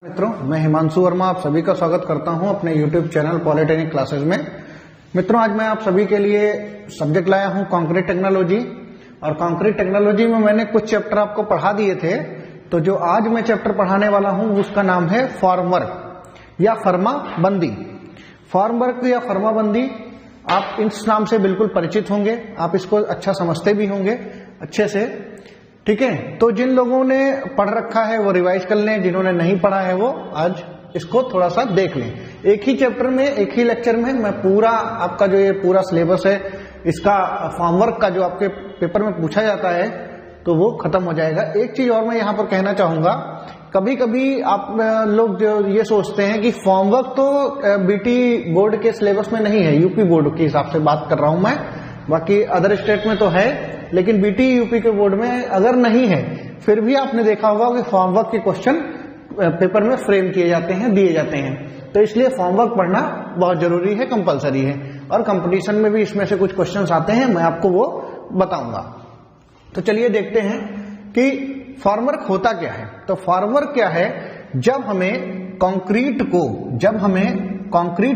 मित्रों, मैं हिमांशु वर्मा आप सभी का स्वागत करता हूं अपने YouTube चैनल पॉलिटेक्निक क्लासेस में। मित्रों, आज मैं आप सभी के लिए सब्जेक्ट लाया हूं कंक्रीट टेक्नोलॉजी। और कंक्रीट टेक्नोलॉजी में मैंने कुछ चैप्टर आपको पढ़ा दिए थे, तो जो आज मैं चैप्टर पढ़ाने वाला हूं उसका नाम है फॉर्मवर्क या फर्माबंदी। फॉर्मवर्क या फर्माबंदी, आप इस नाम से बिल्कुल परिचित होंगे, आप इसको अच्छा समझते भी होंगे अच्छे से, ठीक है। तो जिन लोगों ने पढ़ रखा है वो रिवाइज कर लें, जिन्होंने नहीं पढ़ा है वो आज इसको थोड़ा सा देख लें। एक ही चैप्टर में, एक ही लेक्चर में मैं पूरा आपका जो ये पूरा सिलेबस है इसका फॉर्मवर्क का जो आपके पेपर में पूछा जाता है तो वो खत्म हो जाएगा। एक चीज और मैं यहाँ पर कहना चाहूंगा, कभी कभी आप लोग जो ये सोचते हैं कि फॉर्मवर्क तो बीटी बोर्ड के सिलेबस में नहीं है, यूपी बोर्ड के हिसाब से बात कर रहा हूं मैं, बाकी अदर स्टेट में तो है, लेकिन बीटी यूपी के बोर्ड में अगर नहीं है फिर भी आपने देखा होगा कि फॉर्मवर्क के क्वेश्चन पेपर में फ्रेम किए जाते हैं, दिए जाते हैं। तो इसलिए फॉर्मवर्क पढ़ना बहुत जरूरी है, कंपलसरी है, और कंपटीशन में भी इसमें से कुछ क्वेश्चंस आते हैं, मैं आपको वो बताऊंगा। तो चलिए देखते हैं कि फॉर्मवर्क होता क्या है। तो फॉर्मवर्क क्या है, जब हमें कंक्रीट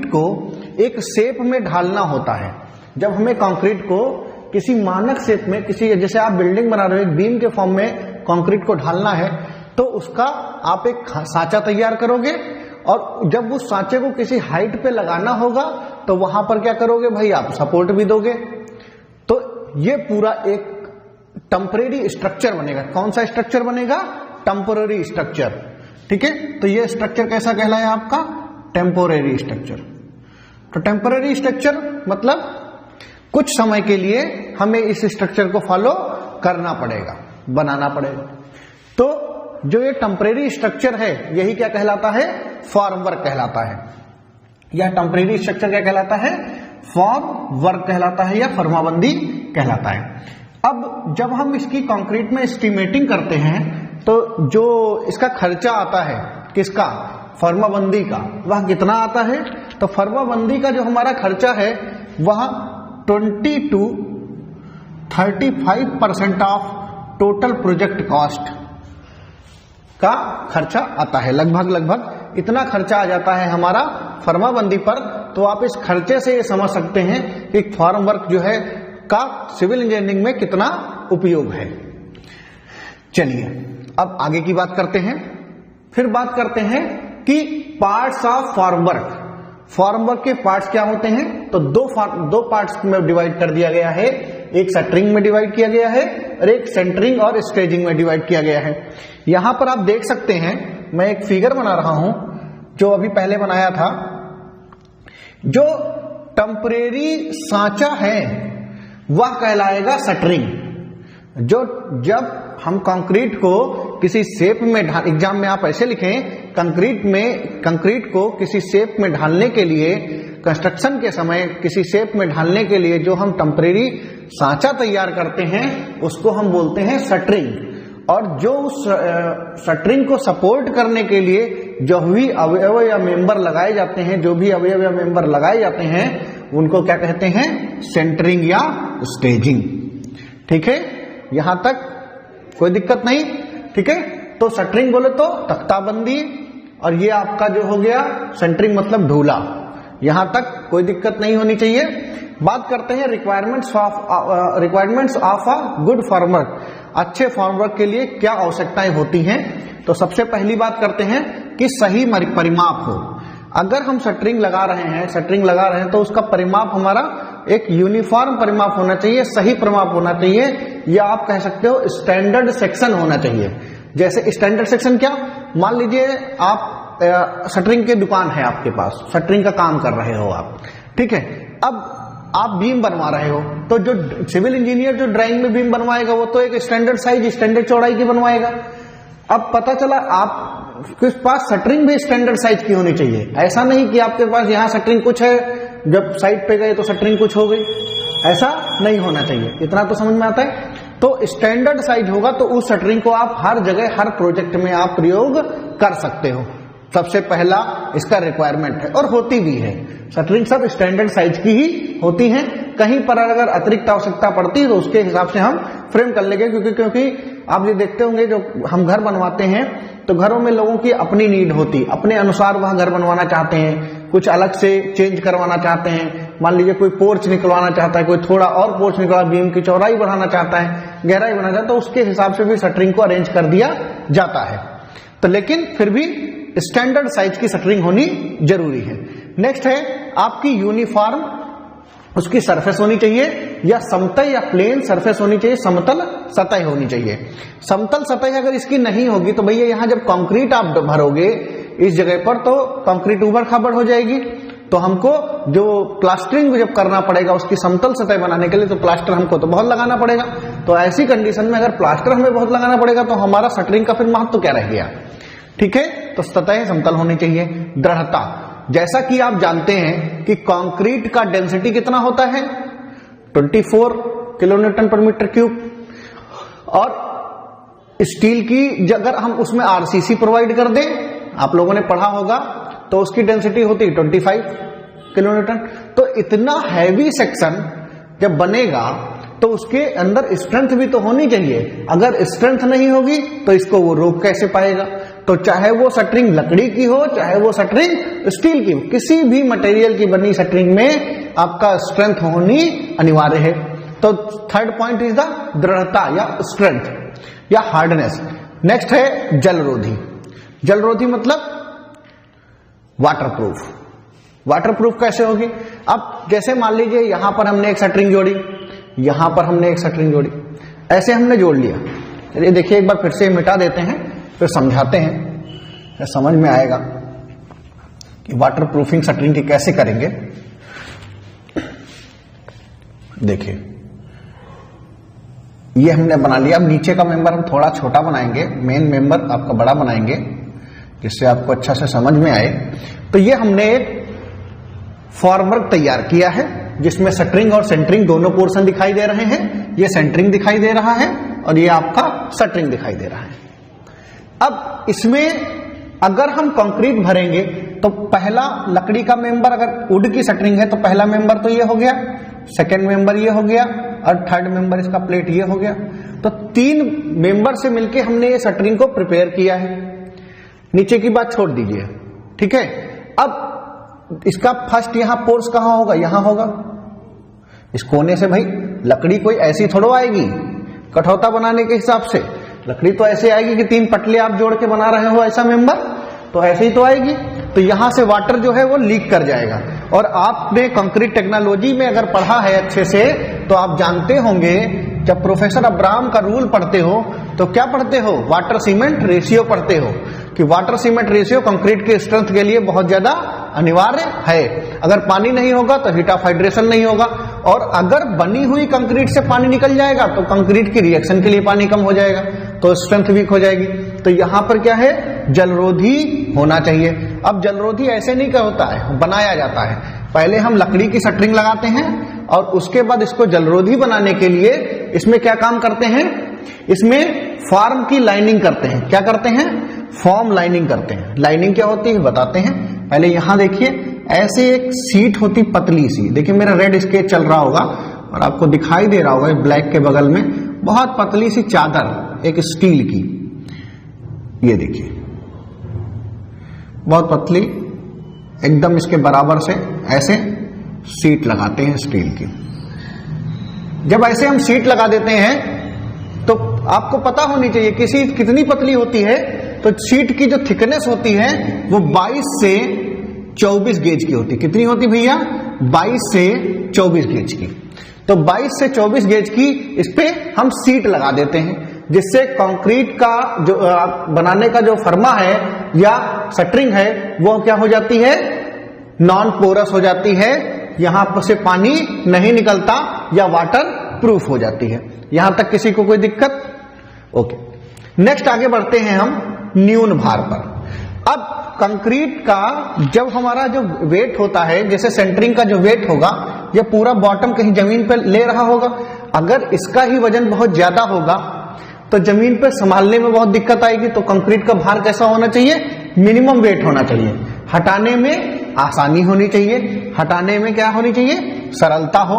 को एक शेप में ढालना होता है, जब हमें कंक्रीट को किसी मानक शेप में, किसी जैसे आप बिल्डिंग बना रहे हो, एक बीम के फॉर्म में कंक्रीट को ढालना है, तो उसका आप एक सांचा तैयार करोगे, और जब उस सांचे को किसी हाइट पे लगाना होगा तो वहां पर क्या करोगे भाई, आप सपोर्ट भी दोगे। तो ये पूरा एक टेम्परेरी स्ट्रक्चर बनेगा। कौन सा स्ट्रक्चर बनेगा? टेम्परेरी स्ट्रक्चर, ठीक है। तो ये स्ट्रक्चर कैसा कहलाया आपका? Temporary structure. तो टेम्परेरी स्ट्रक्चर मतलब कुछ समय के लिए हमें इस स्ट्रक्चर को फॉलो करना पड़ेगा, बनाना पड़ेगा। तो जो ये टेम्परेरी स्ट्रक्चर है यही क्या कहलाता है? फॉर्मवर्क कहलाता है। यह टेम्परेरी स्ट्रक्चर क्या कहलाता है? फॉर्मवर्क कहलाता है या फर्माबंदी कहलाता है। अब जब हम इसकी कंक्रीट में एस्टीमेटिंग करते हैं तो जो इसका खर्चा आता है, किसका? फर्माबंदी का, वह कितना आता है? तो फर्माबंदी का जो हमारा खर्चा है वह 20 to 35% of total project cost का खर्चा आता है। लगभग इतना खर्चा आ जाता है हमारा फर्माबंदी पर। तो आप इस खर्चे से ये समझ सकते हैं कि फॉर्मवर्क जो है का सिविल इंजीनियरिंग में कितना उपयोग है। चलिए अब आगे की बात करते हैं। फिर बात करते हैं कि पार्ट्स ऑफ फॉर्मवर्क। फॉर्मवर्क के पार्ट्स क्या होते हैं? तो दो पार्ट्स में डिवाइड कर दिया गया है। एक शटरिंग में डिवाइड किया गया है और एक सेंटरिंग और स्टेजिंग में डिवाइड किया गया है। यहां पर आप देख सकते हैं, मैं एक फिगर बना रहा हूं जो अभी पहले बनाया था। जो टेम्परेरी सांचा है वह कहलाएगा शटरिंग। जब हम कंक्रीट को किसी शेप में एग्जाम में आप ऐसे लिखें, कंक्रीट को किसी शेप में ढालने के लिए, कंस्ट्रक्शन के समय किसी शेप में ढालने के लिए जो हम टेम्परेरी सांचा तैयार करते हैं उसको हम बोलते हैं शटरिंग। और जो उस शटरिंग को सपोर्ट करने के लिए जो भी अवयव या मेंबर लगाए जाते हैं, उनको क्या कहते हैं? सेंटरिंग या स्टेजिंग। ठीक है, यहां तक कोई दिक्कत नहीं, ठीक है। तो शटरिंग बोले तो तख्ताबंदी, और ये आपका जो हो गया सेंटरिंग मतलब ढूला। यहां तक कोई दिक्कत नहीं होनी चाहिए। बात करते हैं requirements of a good formwork. अच्छे फॉर्मवर्क के लिए क्या आवश्यकताएं होती हैं? तो सबसे पहली बात करते हैं कि सही परिमाप हो। अगर हम शटरिंग लगा रहे हैं तो उसका परिमाप हमारा एक यूनिफॉर्म परिमाप होना चाहिए, सही परिमाप होना चाहिए, या आप कह सकते हो स्टैंडर्ड सेक्शन होना चाहिए। जैसे स्टैंडर्ड सेक्शन क्या? मान लीजिए आप शटरिंग की दुकान है आपके पास, शटरिंग का काम कर रहे हो आप, ठीक है। अब आप बीम बनवा रहे हो, तो जो सिविल इंजीनियर जो ड्राइंग में बीम बनवाएगा वो तो एक स्टैंडर्ड साइज, स्टैंडर्ड चौड़ाई की बनवाएगा। अब पता चला आपके पास शटरिंग भी स्टैंडर्ड साइज की होनी चाहिए। ऐसा नहीं कि आपके पास यहाँ शटरिंग कुछ है, जब साइड पे गए तो शटरिंग कुछ हो गई, ऐसा नहीं होना चाहिए। इतना तो समझ में आता है। तो स्टैंडर्ड साइज होगा तो उस शटरिंग को आप हर जगह, हर प्रोजेक्ट में आप प्रयोग कर सकते हो। सबसे पहला इसका रिक्वायरमेंट है, और होती भी है। शटरिंग सब स्टैंडर्ड साइज की ही होती हैं। कहीं पर अगर अतिरिक्त आवश्यकता पड़ती है तो उसके हिसाब से हम फ्रेम कर लेंगे, क्योंकि आप ये देखते होंगे जो हम घर बनवाते हैं तो घरों में लोगों की अपनी नीड होती, अपने अनुसार वह घर बनवाना चाहते हैं, कुछ अलग से चेंज करवाना चाहते हैं। मान लीजिए कोई पोर्च निकलवाना चाहता है, कोई थोड़ा और पोर्च निकलवा, बीम की चौड़ाई बढ़ाना चाहता है, गहराई बढ़ाना चाहता है, तो उसके हिसाब से भी शटरिंग को अरेंज कर दिया जाता है। तो लेकिन फिर भी स्टैंडर्ड साइज की शटरिंग होनी जरूरी है। नेक्स्ट है आपकी यूनिफॉर्म उसकी सरफेस होनी चाहिए, या समतल या प्लेन सरफेस होनी चाहिए, समतल सतह होनी चाहिए। समतल सतह अगर इसकी नहीं होगी तो भैया यहां जब कंक्रीट आप भरोगे इस जगह पर तो कंक्रीट ऊबड़ खाबड़ हो जाएगी, तो हमको जो प्लास्टरिंग जब करना पड़ेगा उसकी समतल सतह बनाने के लिए तो प्लास्टर हमको तो बहुत लगाना पड़ेगा। तो ऐसी कंडीशन में अगर प्लास्टर हमें बहुत लगाना पड़ेगा तो हमारा शटरिंग का फिर महत्व क्या रह गया। ठीक है, तो सतह समतल होनी चाहिए। दृढ़ता, जैसा कि आप जानते हैं कि कंक्रीट का डेंसिटी कितना होता है 24 किलोन्यूटन पर मीटर क्यूब, और स्टील की अगर हम उसमें आरसीसी प्रोवाइड कर दें, आप लोगों ने पढ़ा होगा, तो उसकी डेंसिटी होती है 25 किलोन्यूटन। तो इतना हैवी सेक्शन जब बनेगा तो उसके अंदर स्ट्रेंथ भी तो होनी चाहिए। अगर स्ट्रेंथ नहीं होगी तो इसको वो रोक कैसे पाएगा। तो चाहे वो शटरिंग लकड़ी की हो, चाहे वो शटरिंग स्टील की हो, किसी भी मटेरियल की बनी शटरिंग में आपका स्ट्रेंथ होनी अनिवार्य है। तो थर्ड पॉइंट इज द दृढ़ता या स्ट्रेंथ या हार्डनेस। नेक्स्ट है जलरोधी। जलरोधी मतलब वाटरप्रूफ। वाटरप्रूफ कैसे होगी? अब जैसे मान लीजिए यहां पर हमने एक शटरिंग जोड़ी, यहां पर हमने एक शटरिंग जोड़ी, ऐसे हमने जोड़ लिया। चलिए देखिए एक बार फिर से मिटा देते हैं, फिर समझाते हैं, फिर समझ में आएगा कि वाटरप्रूफिंग शटरिंग की कैसे करेंगे। देखिए ये हमने बना लिया। अब नीचे का मेंबर हम थोड़ा छोटा बनाएंगे, मेन मेंबर आपका बड़ा बनाएंगे जिससे आपको अच्छा से समझ में आए। तो ये हमने एक फॉर्मवर्क तैयार किया है जिसमें शटरिंग और सेंटरिंग दोनों पोर्शन दिखाई दे रहे हैं। ये सेंटरिंग दिखाई दे रहा है और ये आपका शटरिंग दिखाई दे रहा है। अब इसमें अगर हम कंक्रीट भरेंगे तो पहला लकड़ी का मेंबर, अगर वुड की शटरिंग है तो पहला मेंबर तो ये हो गया, सेकेंड मेंबर ये हो गया और थर्ड मेंबर इसका प्लेट ये हो गया। तो 3 मेंबर से मिलके हमने ये शटरिंग को प्रिपेयर किया है। नीचे की बात छोड़ दीजिए, ठीक है। अब इसका फर्स्ट यहां पोर्स कहां होगा? यहां होगा। इस कोने से भाई लकड़ी कोई ऐसी थोड़ो आएगी कठौता बनाने के हिसाब से। लकड़ी तो ऐसे आएगी कि 3 पटले आप जोड़ के बना रहे हो ऐसा मेंबर, तो ऐसे ही तो आएगी। तो यहां से वाटर जो है वो लीक कर जाएगा। और आपने कंक्रीट टेक्नोलॉजी में अगर पढ़ा है अच्छे से तो आप जानते होंगे, जब प्रोफेसर अब्राहम का रूल पढ़ते हो तो क्या पढ़ते हो? वाटर सीमेंट रेशियो पढ़ते हो कि वाटर सीमेंट रेशियो कंक्रीट के स्ट्रेंथ के लिए बहुत ज्यादा अनिवार्य है। अगर पानी नहीं होगा तो हीट ऑफ हाइड्रेशन नहीं होगा, और अगर बनी हुई कंक्रीट से पानी निकल जाएगा तो कंक्रीट की रिएक्शन के लिए पानी कम हो जाएगा, तो स्ट्रेंथ वीक हो जाएगी। तो यहां पर क्या है? जलरोधी होना चाहिए। अब जलरोधी ऐसे नहीं क्या होता है, बनाया जाता है। पहले हम लकड़ी की शटरिंग लगाते हैं और उसके बाद इसको जलरोधी बनाने के लिए इसमें क्या काम करते हैं? इसमें फॉर्म की लाइनिंग करते हैं। क्या करते हैं? फॉर्म लाइनिंग करते हैं। लाइनिंग क्या होती है बताते हैं। पहले यहां देखिए ऐसे एक सीट होती पतली सी, देखिए मेरा रेड स्केच चल रहा होगा और आपको दिखाई दे रहा होगा ब्लैक के बगल में बहुत पतली सी चादर एक स्टील की, ये देखिए बहुत पतली एकदम, इसके बराबर से ऐसे सीट लगाते हैं स्टील की। जब ऐसे हम सीट लगा देते हैं तो आपको पता होनी चाहिए कि सीट कितनी पतली होती है। तो सीट की जो थिकनेस होती है वो 22 से 24 गेज की होती है। कितनी होती भैया? 22 से 24 गेज की। तो 22 से 24 गेज की इस पे हम सीट लगा देते हैं, जिससे कंक्रीट का जो बनाने का जो फर्मा है या शटरिंग है वो क्या हो जाती है? नॉन पोरस हो जाती है। यहां पर से पानी नहीं निकलता या वाटर प्रूफ हो जाती है। यहां तक किसी को कोई दिक्कत? ओके, नेक्स्ट आगे बढ़ते हैं हम न्यून भार पर। अब कंक्रीट का जब हमारा जो वेट होता है, जैसे सेंटरिंग का जो वेट होगा, यह पूरा बॉटम कहीं जमीन पर ले रहा होगा। अगर इसका ही वजन बहुत ज्यादा होगा तो जमीन पर संभालने में बहुत दिक्कत आएगी। तो कंक्रीट का भार कैसा होना चाहिए? मिनिमम वेट होना चाहिए। हटाने में आसानी होनी चाहिए, हटाने में क्या होनी चाहिए? सरलता हो।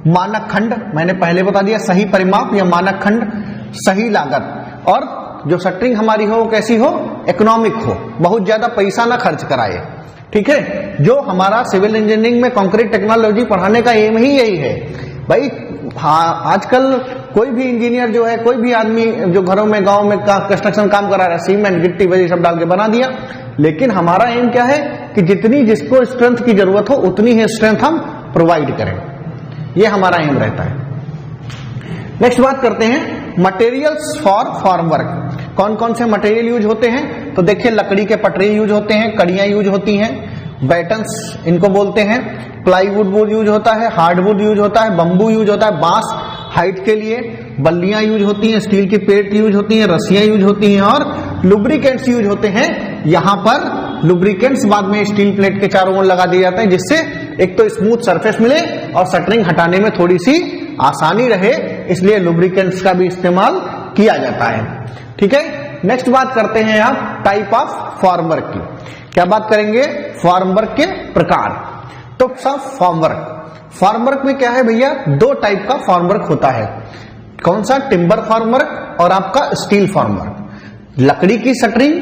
मानक खंड मैंने पहले बता दिया, सही परिमाप या मानक खंड, सही लागत, और जो शटरिंग हमारी हो कैसी हो? इकोनॉमिक हो, बहुत ज्यादा पैसा ना खर्च कराए। ठीक है, जो हमारा सिविल इंजीनियरिंग में कंक्रीट टेक्नोलॉजी पढ़ाने का एम ही यही है भाई। हाँ, आजकल कोई भी इंजीनियर जो है, कोई भी आदमी जो घरों में गांव में कंस्ट्रक्शन काम करा रहा है, सीमेंट गिट्टी वजह सब डाल के बना दिया, लेकिन हमारा एम क्या है कि जितनी जिसको स्ट्रेंथ की जरूरत हो उतनी ही स्ट्रेंथ हम प्रोवाइड करें, ये हमारा एम रहता है। नेक्स्ट बात करते हैं मटेरियल्स फॉर फॉर्मवर्क। कौन कौन से मटेरियल यूज होते हैं, तो देखिए लकड़ी के पटरे यूज होते हैं, कड़ियां यूज होती हैं, बैटन्स इनको बोलते हैं, प्लाईवुड वुड यूज होता है, हार्डवुड यूज होता है, बंबू यूज होता है, बांस हाइट के लिए, बल्लियां यूज होती हैं, स्टील की प्लेट यूज होती हैं, रस्सियां यूज होती हैं और लुब्रिकेंट्स यूज होते हैं। यहां पर लुब्रिकेंट्स बाद में स्टील प्लेट के चारों ओर लगा दिए जाते हैं, जिससे एक तो स्मूथ सरफेस मिले और शटरिंग हटाने में थोड़ी सी आसानी रहे, इसलिए लुब्रिकेंट्स का भी इस्तेमाल किया जाता है। ठीक है, नेक्स्ट बात करते हैं आप टाइप ऑफ फॉर्मवर्क की। क्या बात करेंगे, फॉर्मवर्क के प्रकार। तो सब फॉर्मवर्क में क्या है भैया, दो टाइप का फॉर्मवर्क होता है। कौन सा, टिम्बर फॉर्मवर्क और आपका स्टील फॉर्मवर्क। लकड़ी की शटरिंग,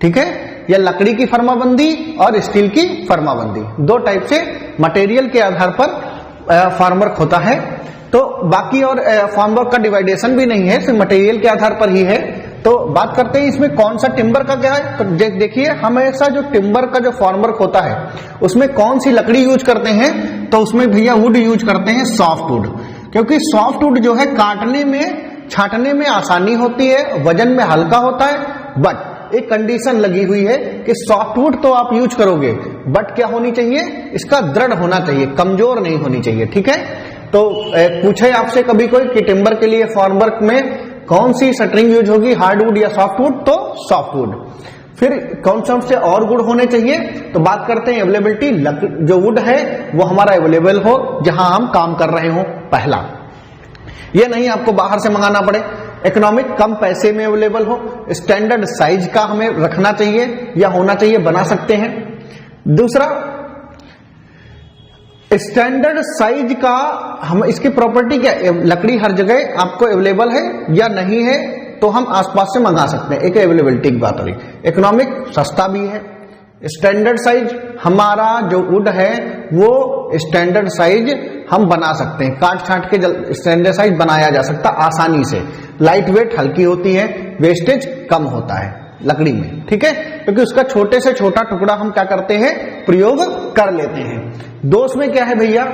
ठीक है, या लकड़ी की फर्माबंदी और स्टील की फर्माबंदी, दो टाइप से मटेरियल के आधार पर फॉर्मवर्क होता है। तो बाकी और फॉर्मवर्क का डिवाइडेशन भी नहीं है, सिर्फ मटेरियल के आधार पर ही है। तो बात करते हैं इसमें कौन सा टिम्बर का क्या है। तो देखिए हमेशा जो टिम्बर का जो फॉर्मवर्क होता है उसमें कौन सी लकड़ी यूज करते हैं, तो उसमें भैया वुड यूज करते हैं, सॉफ्ट वुड। क्योंकि सॉफ्ट वुड जो है काटने में छाटने में आसानी होती है, वजन में हल्का होता है, बट एक कंडीशन लगी हुई है कि सॉफ्टवुड तो आप यूज करोगे, बट क्या होनी चाहिए, इसका दृढ़ होना चाहिए, कमजोर नहीं होनी चाहिए। ठीक है, तो पूछे आपसे कभी कोई कि टिम्बर के लिए फॉर्मवर्क में कौन सी शटरिंग यूज होगी, हार्डवुड या सॉफ्टवुड, तो सॉफ्टवुड। फिर कौन सा से और गुड होने चाहिए, तो बात करते हैं अवेलेबिलिटी, जो वुड है वो हमारा अवेलेबल हो जहां हम काम कर रहे हो। पहला, ये नहीं आपको बाहर से मंगाना पड़े, इकोनॉमिक, कम पैसे में अवेलेबल हो, स्टैंडर्ड साइज का हमें रखना चाहिए या होना चाहिए, बना सकते हैं। दूसरा, स्टैंडर्ड साइज का हम इसकी प्रॉपर्टी क्या, लकड़ी हर जगह आपको अवेलेबल है या नहीं है, तो हम आसपास से मंगा सकते हैं, एक अवेलेबिलिटी की बात हो रही। इकोनॉमिक, सस्ता भी है। स्टैंडर्ड साइज, हमारा जो वुड है वो स्टैंडर्ड साइज हम बना सकते हैं, काट छाट के स्टैंडर्ड साइज बनाया जा सकता आसानी से। लाइट वेट, हल्की होती है, वेस्टेज कम होता है लकड़ी में। ठीक है, क्योंकि उसका छोटे से छोटा टुकड़ा हम क्या करते हैं, प्रयोग कर लेते हैं। दोष में क्या है भैया,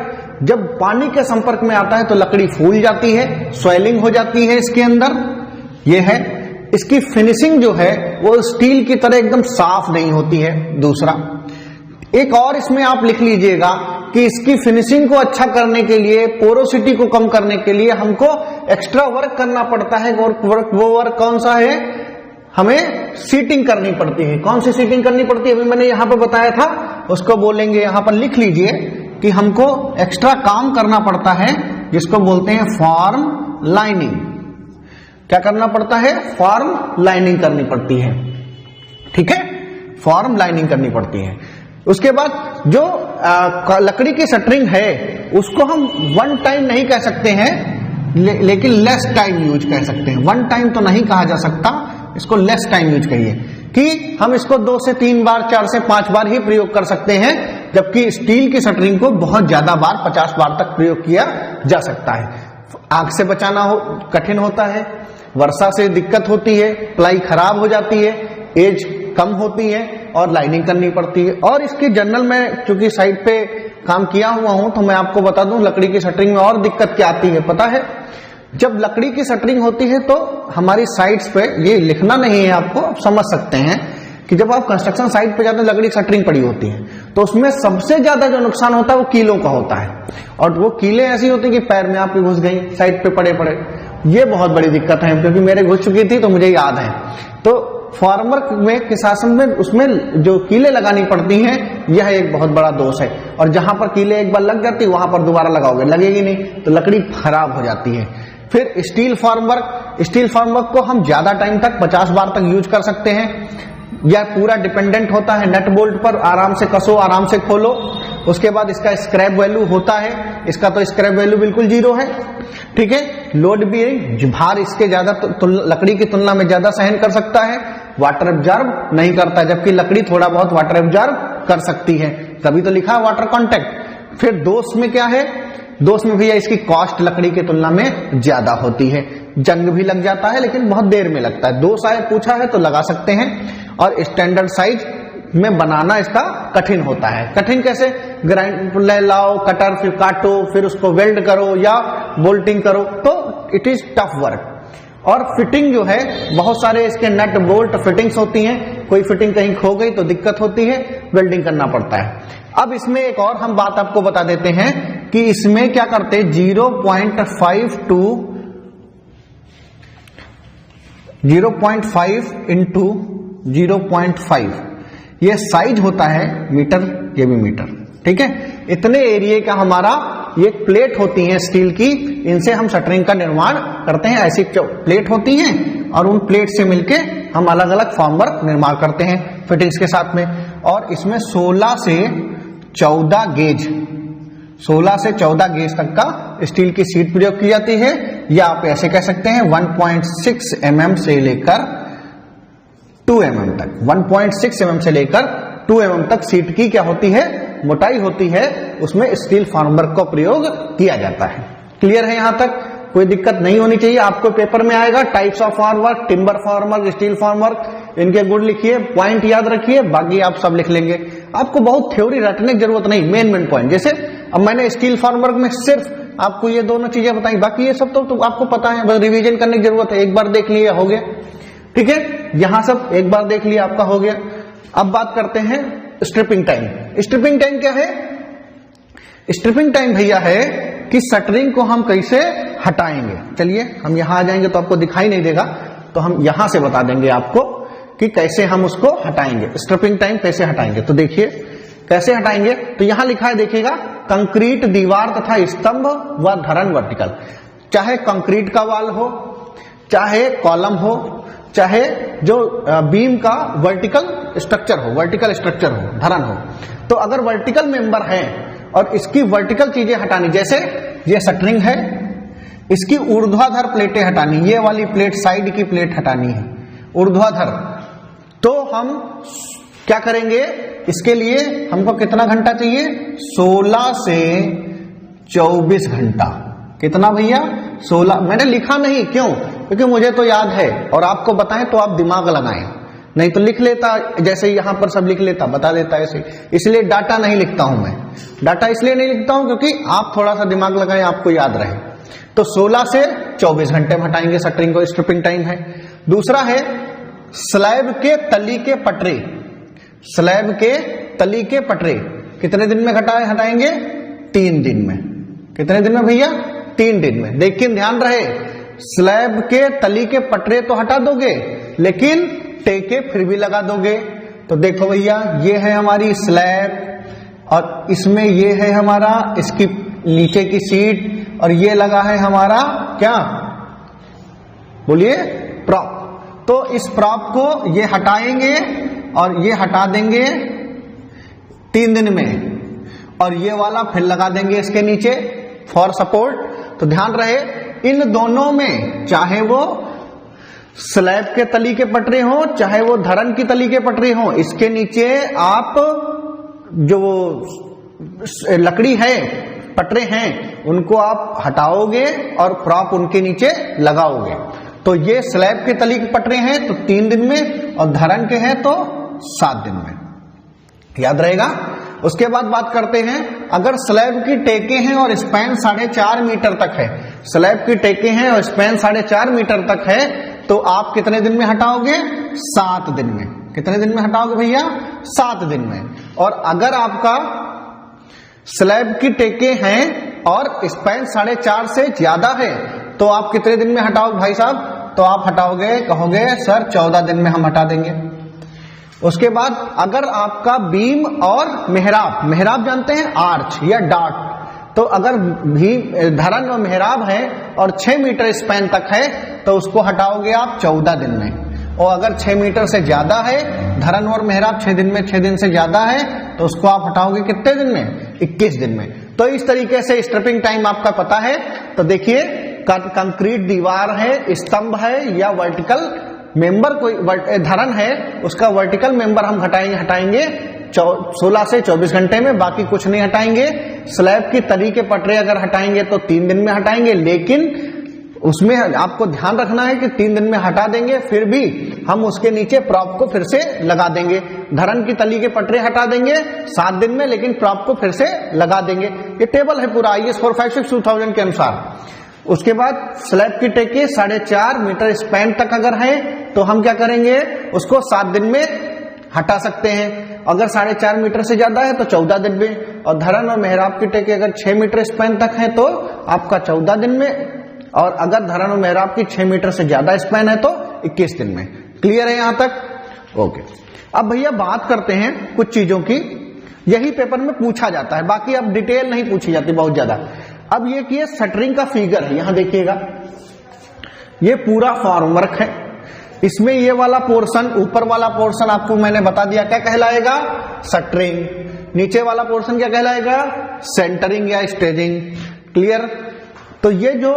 जब पानी के संपर्क में आता है तो लकड़ी फूल जाती है, स्वेलिंग हो जाती है इसके अंदर, ये है। इसकी फिनिशिंग जो है वो स्टील की तरह एकदम साफ नहीं होती है। दूसरा, एक और इसमें आप लिख लीजिएगा कि इसकी फिनिशिंग को अच्छा करने के लिए, पोरोसिटी को कम करने के लिए हमको एक्स्ट्रा वर्क करना पड़ता है। और वो वर्क कौन सा है, हमें सीटिंग करनी पड़ती है। कौन सी सीटिंग करनी पड़ती है, अभी मैंने यहां पर बताया था, उसको बोलेंगे, यहां पर लिख लीजिए कि हमको एक्स्ट्रा काम करना पड़ता है, जिसको बोलते हैं फॉर्म लाइनिंग। क्या करना पड़ता है, फॉर्म लाइनिंग करनी पड़ती है। ठीक है, फॉर्म लाइनिंग करनी पड़ती है। उसके बाद जो लकड़ी की शटरिंग है उसको हम वन टाइम नहीं कह सकते हैं, लेकिन लेस टाइम यूज कह सकते हैं। वन टाइम तो नहीं कहा जा सकता, इसको लेस टाइम यूज कहिए, कि हम इसको 2 से 3 बार, 4 से 5 बार ही प्रयोग कर सकते हैं, जबकि स्टील की शटरिंग को बहुत ज्यादा बार, 50 बार तक प्रयोग किया जा सकता है। आग से बचाना कठिन होता है, वर्षा से दिक्कत होती है, प्लाई खराब हो जाती है, एज कम होती है और लाइनिंग करनी पड़ती है। और इसकी जनरल में चूंकि साइड पे काम किया हुआ हूं तो मैं आपको बता दूं, लकड़ी की शटरिंग में और दिक्कत क्या आती है पता है, जब लकड़ी की शटरिंग होती है तो हमारी साइड्स पे, ये लिखना नहीं है आपको, आप समझ सकते हैं कि जब आप कंस्ट्रक्शन साइट पे जाते हैं लकड़ी की शटरिंग पड़ी होती है तो उसमें सबसे ज्यादा जो नुकसान होता है वो कीलों का होता है। और वो कीलें ऐसी होती है कि पैर में आपके घुस गई, साइड पे पड़े पड़े, ये बहुत बड़ी दिक्कत है, क्योंकि मेरे घुस चुकी थी तो मुझे याद है। तो फॉर्मवर्क में के शासन में उसमें जो कीले लगानी पड़ती हैं, यह एक बहुत बड़ा दोष है। और जहां पर कीले एक बार लग जाती है वहां पर दोबारा लगाओगे, लगेगी नहीं तो लकड़ी खराब हो जाती है। फिर स्टील फॉर्मवर्क को हम ज्यादा टाइम तक, 50 बार तक यूज कर सकते हैं। यह पूरा डिपेंडेंट होता है नट बोल्ट पर, आराम से कसो, आराम से खोलो। उसके बाद इसका स्क्रैप वैल्यू होता है, इसका तो स्क्रैप वैल्यू बिल्कुल 0 है। ठीक है, लोड भी भार इसके ज्यादा लकड़ी की तुलना में ज्यादा सहन कर सकता है। वाटर एब्जॉर्ब नहीं करता, जबकि लकड़ी थोड़ा बहुत वाटर एब्जॉर्ब कर सकती है, तभी तो लिखा है वाटर कांटेक्ट। फिर दोष में क्या है, दोष में भैया इसकी कॉस्ट लकड़ी की तुलना में ज्यादा होती है, जंग भी लग जाता है लेकिन बहुत देर में लगता है। दोष आए पूछा है तो लगा सकते हैं। और स्टैंडर्ड साइज में बनाना इसका कठिन होता है। कठिन कैसे, ग्राइंड लाओ, कटर, फिर काटो, फिर उसको वेल्ड करो या बोल्टिंग करो, तो इट इज टफ वर्क। और फिटिंग जो है, बहुत सारे इसके नट बोल्ट फिटिंग्स होती हैं, कोई फिटिंग कहीं खो गई तो दिक्कत होती है, वेल्डिंग करना पड़ता है। अब इसमें एक और हम बात आपको बता देते हैं कि इसमें क्या करते हैं, 0.5 इंटू 0.5 ये साइज होता है मीटर, ये भी मीटर, ठीक है। इतने एरिया का हमारा ये प्लेट होती है स्टील की, इनसे हम शटरिंग का निर्माण करते हैं। ऐसी प्लेट होती हैं और उन प्लेट से मिलके हम अलग अलग फॉर्मवर्क निर्माण करते हैं फिटिंग्स के साथ में। और इसमें 16 से 14 गेज, 16 से 14 गेज तक का स्टील की सीट प्रयोग की जाती है, या आप ऐसे कह सकते हैं 1.6 mm से लेकर 2 mm तक, 1.6 mm से लेकर 2 mm तक सीट की क्या होती है, मोटाई होती है, उसमें स्टील फॉर्मवर्क का प्रयोग किया जाता है। क्लियर है, यहां तक कोई दिक्कत नहीं होनी चाहिए। आपको पेपर में आएगा types of formwork, timber formwork, steel formwork, इनके गुण लिखिए, पॉइंट याद रखिए, बाकी आप सब लिख लेंगे। आपको बहुत थ्योरी रटने की जरूरत नहीं, मेन पॉइंट। जैसे अब मैंने स्टील फॉर्मवर्क में सिर्फ आपको ये दोनों चीजें बताई, बाकी ये सब तो आपको पता है, बस रिवीजन करने की जरूरत है, एक बार देख लिया हो गया, ठीक है। यहां सब एक बार देख लिया आपका हो गया। अब बात करते हैं स्ट्रिपिंग टाइम। स्ट्रिपिंग टाइम क्या है, स्ट्रिपिंग टाइम भैया है कि शटरिंग को हम कैसे हटाएंगे। चलिए हम यहां आ जाएंगे तो आपको दिखाई नहीं देगा, तो हम यहां से बता देंगे आपको कि कैसे हम उसको हटाएंगे, स्ट्रिपिंग टाइम कैसे हटाएंगे। तो देखिए कैसे हटाएंगे, तो यहां लिखा है देखिएगा, कंक्रीट दीवार तथा स्तंभ व धरन वर्टिकल। चाहे कंक्रीट का वाल हो, चाहे कॉलम हो, चाहे जो बीम का वर्टिकल स्ट्रक्चर हो, वर्टिकल स्ट्रक्चर हो, धरन हो, तो अगर वर्टिकल मेंबर है और इसकी वर्टिकल चीजें हटानी, जैसे ये शटरिंग है, इसकी ऊर्ध्वाधर प्लेटें हटानी, ये वाली प्लेट साइड की प्लेट हटानी है ऊर्ध्वाधर, तो हम क्या करेंगे, इसके लिए हमको कितना घंटा चाहिए, 16 से 24 घंटा। कितना भैया, 16। मैंने लिखा नहीं, क्यों, क्योंकि मुझे तो याद है, और आपको बताएं तो आप दिमाग लगाएं, नहीं तो लिख लेता, जैसे यहां पर सब लिख लेता, बता देता ऐसे। इसलिए डाटा नहीं लिखता हूं मैं, डाटा इसलिए नहीं लिखता हूं क्योंकि आप थोड़ा सा दिमाग लगाएं, आपको याद रहे। तो 16 से 24 घंटे में हटाएंगे शटरिंग को, स्ट्रिपिंग टाइम है। दूसरा है स्लैब के तली के पटरे, स्लैब के तली के पटरे कितने दिन में हटाएंगे, 3 दिन में। कितने दिन में भैया, 3 दिन में। लेकिन ध्यान रहे, स्लैब के तली के पटरे तो हटा दोगे, लेकिन टेके फिर भी लगा दोगे। तो देखो भैया, ये है हमारी स्लैब और इसमें ये है हमारा इसकी नीचे की सीट, और ये लगा है हमारा क्या, बोलिए, प्रॉप। तो इस प्रॉप को ये हटाएंगे और ये हटा देंगे 3 दिन में, और ये वाला फिर लगा देंगे इसके नीचे फॉर सपोर्ट। तो ध्यान रहे, इन दोनों में, चाहे वो स्लैब के तली के पटरे हो, चाहे वो धरन की तली के पटरे हो, इसके नीचे आप जो लकड़ी है, पटरे हैं, उनको आप हटाओगे और प्रॉप उनके नीचे लगाओगे। तो ये स्लैब के तली के पटरे हैं तो 3 दिन में, और धरन के हैं तो 7 दिन में, याद रहेगा। उसके बाद बात करते हैं, अगर स्लैब की टेके हैं और स्पैन 4.5 मीटर तक है, स्लैब की टेके हैं और स्पैन 4.5 मीटर तक है, तो आप कितने दिन में हटाओगे, 7 दिन में। कितने दिन में हटाओगे भैया, 7 दिन में। और अगर आपका स्लैब की टेके हैं और स्पैन 4.5 से ज्यादा है, तो आप कितने दिन में हटाओगे भाई साहब, तो आप हटाओगे, कहोगे सर 14 दिन में हम हटा देंगे। उसके बाद अगर आपका बीम और मेहराब, मेहराब जानते हैं, आर्च या डार्ट, तो अगर भी धरन और मेहराब है और 6 मीटर स्पैन तक है, तो उसको हटाओगे आप 14 दिन में। और अगर 6 मीटर से ज्यादा है, धरन और मेहराब 6 दिन में, 6 दिन से ज्यादा है, तो उसको आप हटाओगे कितने दिन में, 21 दिन में। तो इस तरीके से स्ट्रिपिंग टाइम आपका पता है। तो देखिए, कंक्रीट दीवार है, स्तंभ है, या वर्टिकल मेंबर कोई धरन है उसका वर्टिकल मेंबर हम हटाएंगे 16 से 24 घंटे में, बाकी कुछ नहीं हटाएंगे। स्लैब की तरी के पटरे अगर हटाएंगे तो 3 दिन में हटाएंगे, लेकिन उसमें आपको ध्यान रखना है कि 3 दिन में हटा देंगे, फिर भी हम उसके नीचे प्रॉप को फिर से लगा देंगे। धरन की तली के पटरे हटा देंगे 7 दिन में, लेकिन प्रॉप को फिर से लगा देंगे। ये टेबल है पूरा IS 456-2000 के अनुसार। उसके बाद स्लैब की टेकी 4.5 मीटर स्पैन तक अगर है तो हम क्या करेंगे, उसको 7 दिन में हटा सकते हैं। अगर 4.5 मीटर से ज्यादा है तो 14 दिन में, और धरन और मेहराब की टेकी अगर 6 मीटर स्पैन तक है तो आपका 14 दिन में, और अगर धरन और मेहराब की 6 मीटर से ज्यादा स्पैन है तो 21 दिन में। क्लियर है यहां तक? ओके। अब भैया बात करते हैं कुछ चीजों की, यही पेपर में पूछा जाता है, बाकी अब डिटेल नहीं पूछी जाती बहुत ज्यादा। अब ये कि शटरिंग का फिगर है, यहां देखिएगा, ये पूरा फॉर्मवर्क है। इसमें ये वाला पोर्शन, ऊपर वाला पोर्शन आपको मैंने बता दिया क्या कहलाएगा, शटरिंग। नीचे वाला पोर्शन क्या कहलाएगा, सेंटरिंग या स्टेजिंग। क्लियर? तो ये जो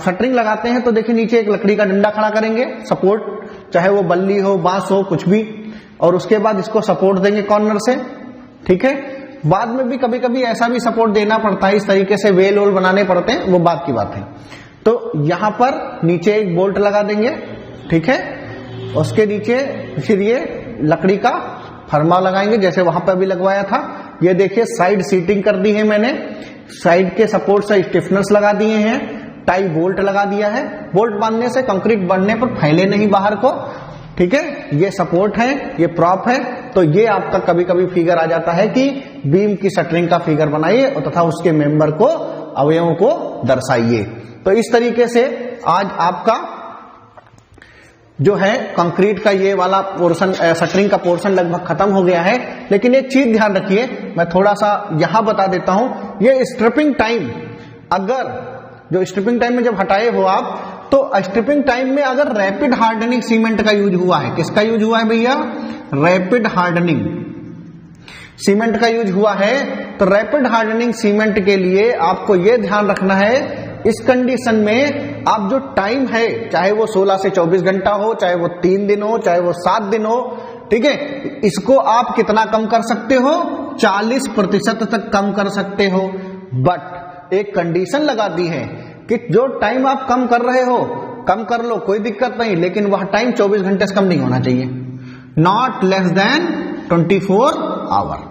शटरिंग लगाते हैं तो देखिए नीचे एक लकड़ी का डंडा खड़ा करेंगे, सपोर्ट, चाहे वो बल्ली हो, बांस हो, कुछ भी, और उसके बाद इसको सपोर्ट देंगे कॉर्नर से। ठीक है? बाद में भी कभी कभी ऐसा भी सपोर्ट देना पड़ता है, इस तरीके से वेल वोल बनाने पड़ते हैं, वो बात की बात है। तो यहां पर नीचे एक बोल्ट लगा देंगे, ठीक है, उसके नीचे फिर ये लकड़ी का फरमा लगाएंगे जैसे वहां पर भी लगवाया था। ये देखिए साइड सीटिंग कर दी है मैंने, साइड के सपोर्ट से स्टिफनेस लगा दिए हैं, टाई बोल्ट लगा दिया है। बोल्ट बांधने से कंक्रीट बढ़ने पर फैले नहीं बाहर को। ठीक है, ये सपोर्ट है, ये प्रॉप है। तो ये आपका कभी कभी फिगर आ जाता है कि बीम की शटरिंग का फिगर बनाइए और तथा उसके मेंबर को, अवयवों को दर्शाइए। तो इस तरीके से आज आपका जो है कंक्रीट का ये वाला पोर्शन, शटरिंग का पोर्शन लगभग खत्म हो गया है। लेकिन एक चीज ध्यान रखिए, मैं थोड़ा सा यहां बता देता हूं, ये स्ट्रिपिंग टाइम, अगर जो स्ट्रिपिंग टाइम में जब हटाए हो आप, तो स्ट्रिपिंग टाइम में अगर रैपिड हार्डनिंग सीमेंट का यूज हुआ है, किसका यूज हुआ है भैया, रैपिड हार्डनिंग सीमेंट का यूज हुआ है, तो रैपिड हार्डनिंग सीमेंट के लिए आपको यह ध्यान रखना है, इस कंडीशन में आप जो टाइम है, चाहे वो 16 से 24 घंटा हो, चाहे वो 3 दिन हो, चाहे वो 7 दिन हो, ठीक है, इसको आप कितना कम कर सकते हो, 40% तक कम कर सकते हो। बट एक कंडीशन लगा दी है कि जो टाइम आप कम कर रहे हो, कम कर लो, कोई दिक्कत नहीं, लेकिन वह टाइम 24 घंटे से कम नहीं होना चाहिए, not less than 24 hour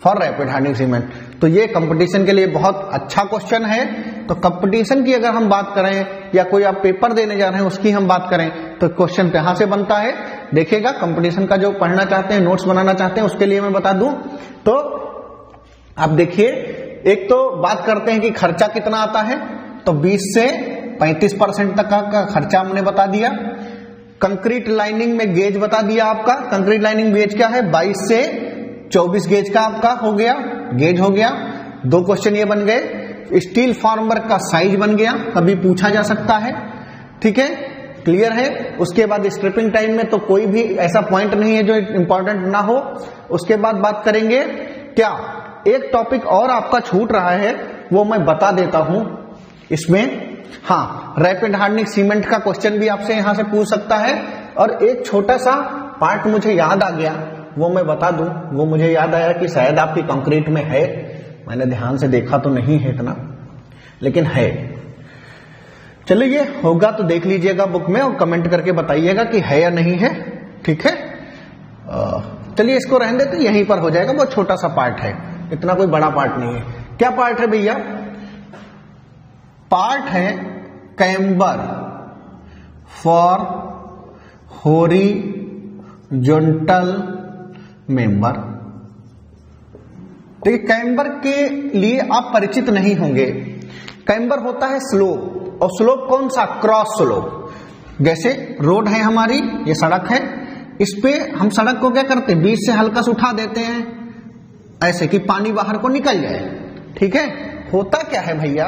for rapid hardening cement. तो ये कंपटीशन के लिए बहुत अच्छा क्वेश्चन है। तो कंपटीशन की अगर हम बात करें या कोई आप पेपर देने जा रहे हैं उसकी हम बात करें, तो क्वेश्चन यहां से बनता है। देखिएगा, कंपटीशन का जो पढ़ना चाहते हैं, नोट्स बनाना चाहते हैं, उसके लिए मैं बता दूं तो आप देखिए, एक तो बात करते हैं कि खर्चा कितना आता है, तो 20 से 35% तक का खर्चा हमने बता दिया। कंक्रीट लाइनिंग में गेज बता दिया आपका, कंक्रीट लाइनिंग गेज क्या है, 22 से 24 गेज का आपका हो गया, गेज हो गया। 2 क्वेश्चन ये बन गए। स्टील फॉर्मवर्क का साइज बन गया, कभी पूछा जा सकता है, ठीक है, क्लियर है। उसके बाद स्ट्रिपिंग टाइम में तो कोई भी ऐसा पॉइंट नहीं है जो इंपॉर्टेंट ना हो। उसके बाद बात करेंगे क्या, एक टॉपिक और आपका छूट रहा है, वो मैं बता देता हूं इसमें। हाँ, रैपिड हार्डनिंग सीमेंट का क्वेश्चन भी आपसे यहां से पूछ सकता है। और एक छोटा सा पार्ट मुझे याद आ गया, वो मैं बता दूं। वो मुझे याद आया कि शायद आपकी कंक्रीट में है, मैंने ध्यान से देखा तो नहीं है इतना, लेकिन है। चलिए, ये होगा तो देख लीजिएगा बुक में और कमेंट करके बताइएगा कि है या नहीं है, ठीक है। चलिए, इसको रहने देते, यहीं पर हो जाएगा, बहुत छोटा सा पार्ट है, इतना कोई बड़ा पार्ट नहीं है। क्या पार्ट है भैया, पार्ट है कैम्बर फॉर हॉरिजॉन्टल मेंबर। देखिए, कैम्बर के लिए आप परिचित नहीं होंगे। कैम्बर होता है स्लोप, और स्लोप कौन सा, क्रॉस स्लोप। जैसे रोड है हमारी, ये सड़क है, इस पे हम सड़क को क्या करते हैं, बीच से हल्का से उठा देते हैं ऐसे कि पानी बाहर को निकल जाए, ठीक है। होता क्या है भैया,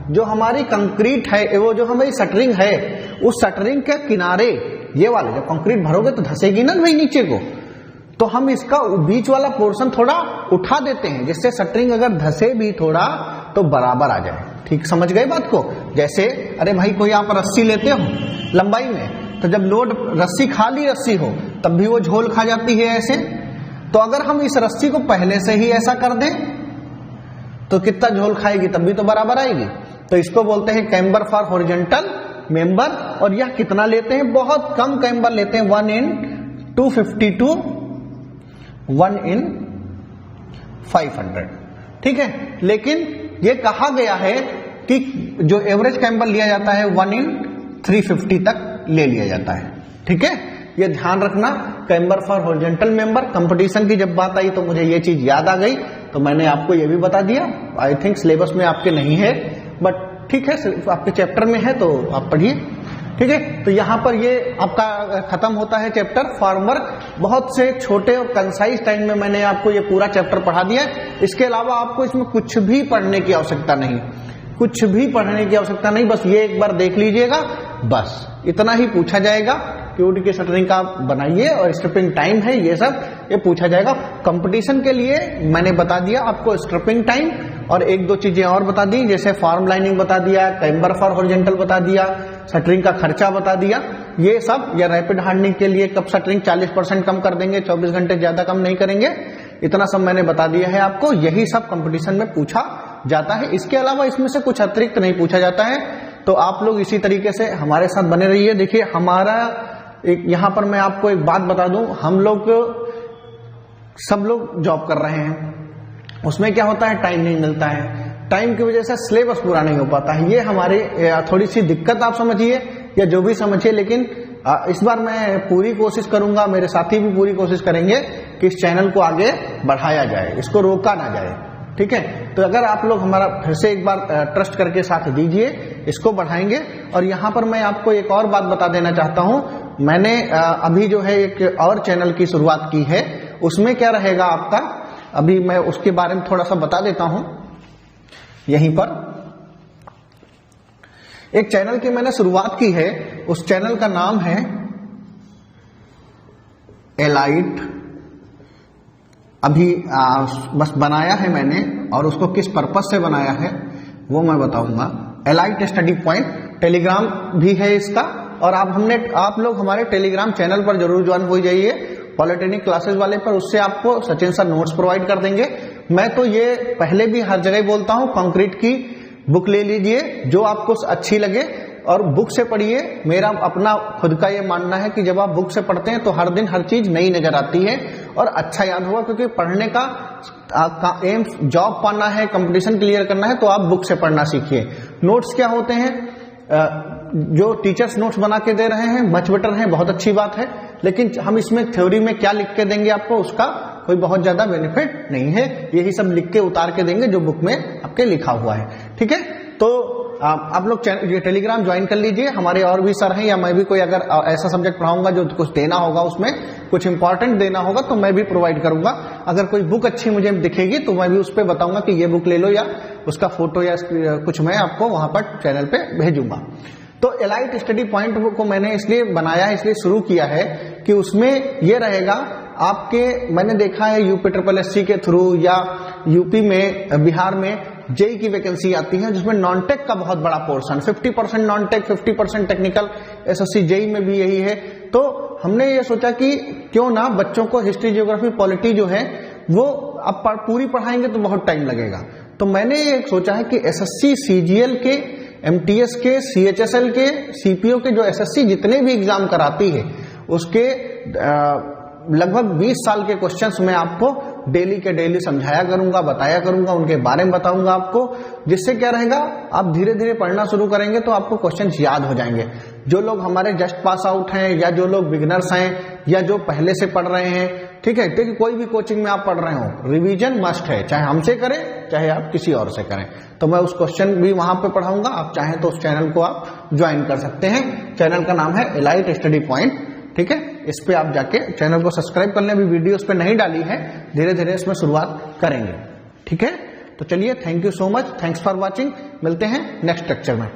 जो हमारी कंक्रीट है, वो जो हमारी शटरिंग है, उस शटरिंग के किनारे ये वाले जब कंक्रीट भरोगे तो धसेगी ना भाई नीचे को, तो हम इसका बीच वाला पोर्शन थोड़ा उठा देते हैं, जिससे शटरिंग अगर धसे भी थोड़ा तो बराबर आ जाए। ठीक समझ गए बात को। जैसे अरे भाई, कोई आप रस्सी लेते हो लंबाई में, तो जब लोड रस्सी खाली रस्सी हो तब भी वो झोल खा जाती है ऐसे। तो अगर हम इस रस्सी को पहले से ही ऐसा कर दें तो कितना झोल खाएगी, तब भी तो बराबर आएगी। तो इसको बोलते हैं कैम्बर फॉर हॉरिजॉन्टल मेंबर। और यह कितना लेते हैं, बहुत कम कैम्बर लेते हैं, 1 in 252, 1 in 500, ठीक है। लेकिन ये कहा गया है कि जो एवरेज कैम्बर लिया जाता है 1 in 350 तक ले लिया जाता है, ठीक है। ये ध्यान रखना, camber for horizontal member. Competition की जब बात आई तो मुझे ये चीज याद आ गई, तो मैंने आपको ये भी बता दिया। आई थिंक सिलेबस में आपके नहीं है, बट ठीक है, आपके चैप्टर में है तो आप पढ़िए, ठीक है। तो यहाँ पर ये आपका खत्म होता है चैप्टर फार्मर। बहुत से छोटे और कंसाइज टाइम में मैंने आपको ये पूरा चैप्टर पढ़ा दिया है। इसके अलावा आपको इसमें कुछ भी पढ़ने की आवश्यकता नहीं, कुछ भी पढ़ने की आवश्यकता नहीं, बस ये एक बार देख लीजिएगा, बस इतना ही पूछा जाएगा। क्यूटी की शटरिंग का बनाइए और स्ट्रिपिंग टाइम है, ये सब ये पूछा जाएगा। कंपटीशन के लिए मैंने बता दिया आपको स्ट्रिपिंग टाइम, और एक दो चीजें और बता दी, जैसे फॉर्म लाइनिंग बता दिया, कैम्बर फॉर हॉरिजॉन्टल बता दिया, शटरिंग का खर्चा बता दिया, ये सब। या रैपिड हार्डनिंग के लिए कब शटरिंग 40% कम कर देंगे, 24 घंटे ज्यादा कम नहीं करेंगे, इतना सब मैंने बता दिया है आपको। यही सब कंपटीशन में पूछा जाता है। इसके अलावा इसमें से कुछ अतिरिक्त नहीं पूछा जाता है। तो आप लोग इसी तरीके से हमारे साथ बने रहिए। देखिए हमारा एक यहाँ पर मैं आपको एक बात बता दूं, हम लोग सब लोग जॉब कर रहे हैं, उसमें क्या होता है, टाइम नहीं मिलता है, टाइम की वजह से सिलेबस पूरा नहीं हो पाता है। ये हमारी थोड़ी सी दिक्कत आप समझिए या जो भी समझिए, लेकिन इस बार मैं पूरी कोशिश करूंगा, मेरे साथी भी पूरी कोशिश करेंगे कि इस चैनल को आगे बढ़ाया जाए, इसको रोका ना जाए, ठीक है। तो अगर आप लोग हमारा फिर से एक बार ट्रस्ट करके साथ दीजिए, इसको बढ़ाएंगे। और यहाँ पर मैं आपको एक और बात बता देना चाहता हूँ, मैंने अभी जो है एक और चैनल की शुरुआत की है, उसमें क्या रहेगा आपका, अभी मैं उसके बारे में थोड़ा सा बता देता हूं। यहीं पर एक चैनल की मैंने शुरुआत की है, उस चैनल का नाम है एलाइट। अभी बस बनाया है मैंने, और उसको किस पर्पस से बनाया है वो मैं बताऊंगा। एलाइट स्टडी पॉइंट टेलीग्राम भी है इसका, और आप लोग हमारे टेलीग्राम चैनल पर जरूर ज्वाइन हो जाइए, पॉलिटेक्निक क्लासेस वाले पर। उससे आपको सचिन सर नोट्स प्रोवाइड कर देंगे। मैं तो ये पहले भी हर जगह बोलता हूं, कंक्रीट की बुक ले लीजिए जो आपको अच्छी लगे और बुक से पढ़िए। मेरा अपना खुद का ये मानना है कि जब आप बुक से पढ़ते हैं तो हर दिन हर चीज नई नजर आती है और अच्छा याद होगा, क्योंकि पढ़ने का एम जॉब पाना है, कंपटीशन क्लियर करना है, तो आप बुक से पढ़ना सीखिए। नोट्स क्या होते हैं, जो टीचर्स नोट्स बना के दे रहे हैं मच बेटर है, बहुत अच्छी बात है, लेकिन हम इसमें थ्योरी में क्या लिख के देंगे आपको, उसका कोई बहुत ज्यादा बेनिफिट नहीं है। यही सब लिख के उतार के देंगे जो बुक में आपके लिखा हुआ है, ठीक है। तो आप लोग टेलीग्राम ज्वाइन कर लीजिए। हमारे और भी सर हैं, या मैं भी कोई अगर ऐसा सब्जेक्ट पढ़ाऊंगा जो कुछ देना होगा, उसमें कुछ इंपॉर्टेंट देना होगा, तो मैं भी प्रोवाइड करूंगा। अगर कोई बुक अच्छी मुझे दिखेगी तो मैं भी उस पर बताऊंगा कि ये बुक ले लो, या उसका फोटो या कुछ मैं आपको वहां पर चैनल पे भेजूंगा। तो एलाइट स्टडी पॉइंट को मैंने इसलिए बनाया, इसलिए शुरू किया है कि उसमें ये रहेगा आपके, मैंने देखा है UPSSC के थ्रू या यूपी में, बिहार में जेई की वैकेंसी आती है, जिसमें नॉन टेक का बहुत बड़ा portion, 50% non tech, 50% technical. SSC JE में भी यही है। तो हमने ये सोचा कि क्यों ना बच्चों को हिस्ट्री, ज्योग्राफी, पॉलिटी जो है वो अब पूरी पढ़ाएंगे तो बहुत टाइम लगेगा। तो मैंने ये सोचा है कि SSC, CGL के, MTS के, CHSL के, CPO के, जो SSC जितने भी एग्जाम कराती है उसके लगभग 20 साल के क्वेश्चंस मैं आपको डेली के डेली समझाया करूंगा, बताया करूंगा, उनके बारे में बताऊंगा आपको, जिससे क्या रहेगा, आप धीरे धीरे पढ़ना शुरू करेंगे तो आपको क्वेश्चंस याद हो जाएंगे। जो लोग हमारे जस्ट पास आउट हैं, या जो लोग बिगिनर्स हैं, या जो पहले से पढ़ रहे हैं, ठीक है, क्योंकि कोई भी कोचिंग में आप पढ़ रहे हो, रिवीजन मस्ट है, चाहे हमसे करें चाहे आप किसी और से करें। तो मैं उस क्वेश्चन भी वहां पे पढ़ाऊंगा। आप चाहें तो उस चैनल को आप ज्वाइन कर सकते हैं। चैनल का नाम है एलाइट स्टडी पॉइंट, ठीक है। इस पे आप जाके चैनल को सब्सक्राइब कर लें। अभी वीडियो उस पे नहीं डाली है, धीरे धीरे इसमें शुरुआत करेंगे, ठीक है। तो चलिए, thank you so much, thanks for watching. मिलते हैं नेक्स्ट लेक्चर में।